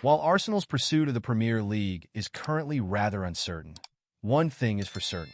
While Arsenal's pursuit of the Premier League is currently rather uncertain, one thing is for certain.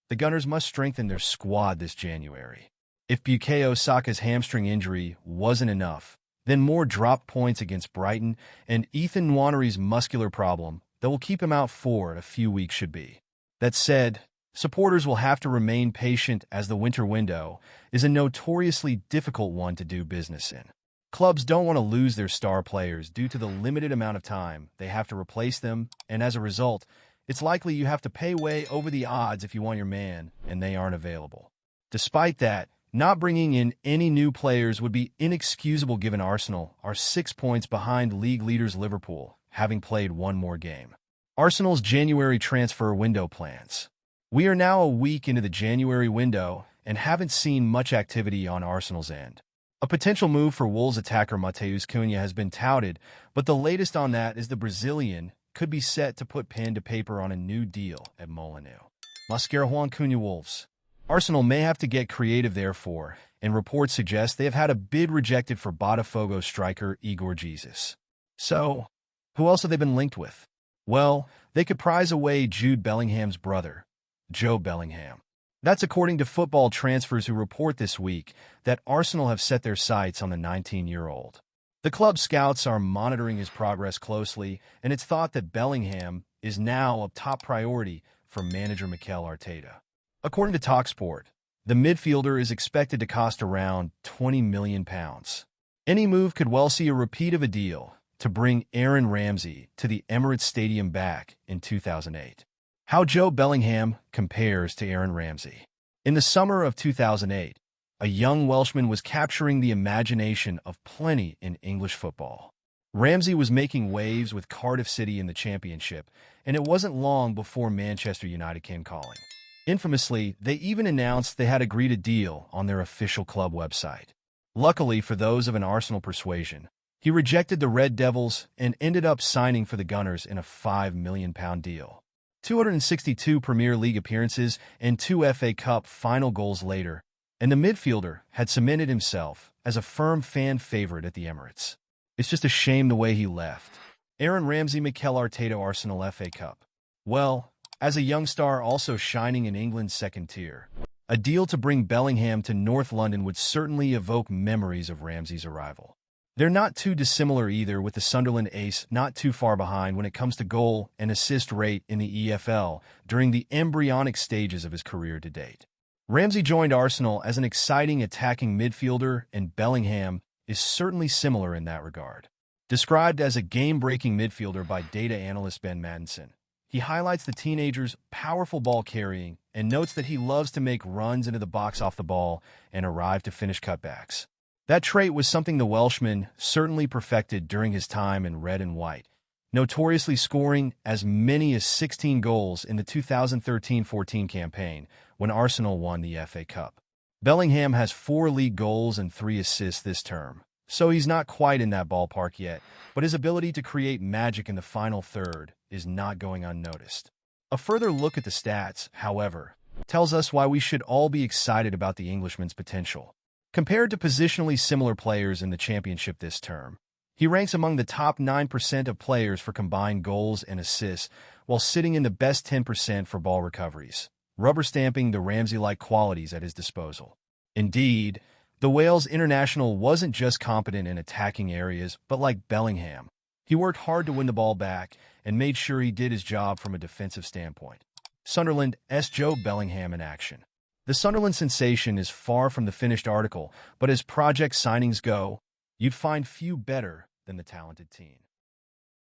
The Gunners must strengthen their squad this January. If Bukayo Saka's hamstring injury wasn't enough, then more drop points against Brighton and Ethan Nwanery's muscular problem that will keep him out for a few weeks should be. That said, supporters will have to remain patient as the winter window is a notoriously difficult one to do business in. Clubs don't want to lose their star players due to the limited amount of time they have to replace them, and as a result, it's likely you have to pay way over the odds if you want your man and they aren't available. Despite that, not bringing in any new players would be inexcusable given Arsenal are 6 points behind league leaders Liverpool, having played one more game. Arsenal's January transfer window plans. We are now a week into the January window and haven't seen much activity on Arsenal's end. A potential move for Wolves attacker Matheus Cunha has been touted, but the latest on that is the Brazilian could be set to put pen to paper on a new deal at Molineux. Mascara Cunha Wolves. Arsenal may have to get creative therefore, and reports suggest they have had a bid rejected for Botafogo striker Igor Jesus. So, who else have they been linked with? Well, they could prize away Jude Bellingham's brother, Joe Bellingham. That's according to Football Transfers, who report this week that Arsenal have set their sights on the 19-year-old. The club scouts are monitoring his progress closely, and it's thought that Bellingham is now a top priority for manager Mikel Arteta. According to TalkSport, the midfielder is expected to cost around £20 million. Any move could well see a repeat of a deal to bring Aaron Ramsey to the Emirates Stadium back in 2008. How Joe Bellingham compares to Aaron Ramsey. In the summer of 2008, a young Welshman was capturing the imagination of plenty in English football. Ramsey was making waves with Cardiff City in the Championship, and it wasn't long before Manchester United came calling. Infamously, they even announced they had agreed a deal on their official club website. Luckily for those of an Arsenal persuasion, he rejected the Red Devils and ended up signing for the Gunners in a £5 million deal. 262 Premier League appearances and 2 FA Cup final goals later, and the midfielder had cemented himself as a firm fan favorite at the Emirates. It's just a shame the way he left. Aaron Ramsey, Mikel Arteta, Arsenal FA Cup. Well, as a young star also shining in England's second tier, a deal to bring Bellingham to North London would certainly evoke memories of Ramsey's arrival. They're not too dissimilar either, with the Sunderland ace not too far behind when it comes to goal and assist rate in the EFL during the embryonic stages of his career to date. Ramsey joined Arsenal as an exciting attacking midfielder, and Bellingham is certainly similar in that regard. Described as a game-breaking midfielder by data analyst Ben Madison, he highlights the teenager's powerful ball carrying and notes that he loves to make runs into the box off the ball and arrive to finish cutbacks. That trait was something the Welshman certainly perfected during his time in red and white, notoriously scoring as many as 16 goals in the 2013-14 campaign when Arsenal won the FA Cup. Bellingham has 4 league goals and 3 assists this term, so he's not quite in that ballpark yet, but his ability to create magic in the final third is not going unnoticed. A further look at the stats, however, tells us why we should all be excited about the Englishman's potential. Compared to positionally similar players in the Championship this term, he ranks among the top 9% of players for combined goals and assists, while sitting in the best 10% for ball recoveries, rubber-stamping the Ramsey-like qualities at his disposal. Indeed, the Wales international wasn't just competent in attacking areas, but like Bellingham, he worked hard to win the ball back and made sure he did his job from a defensive standpoint. Sunderland's Joe Bellingham in action. The Sunderland sensation is far from the finished article, but as project signings go, you'd find few better than the talented team.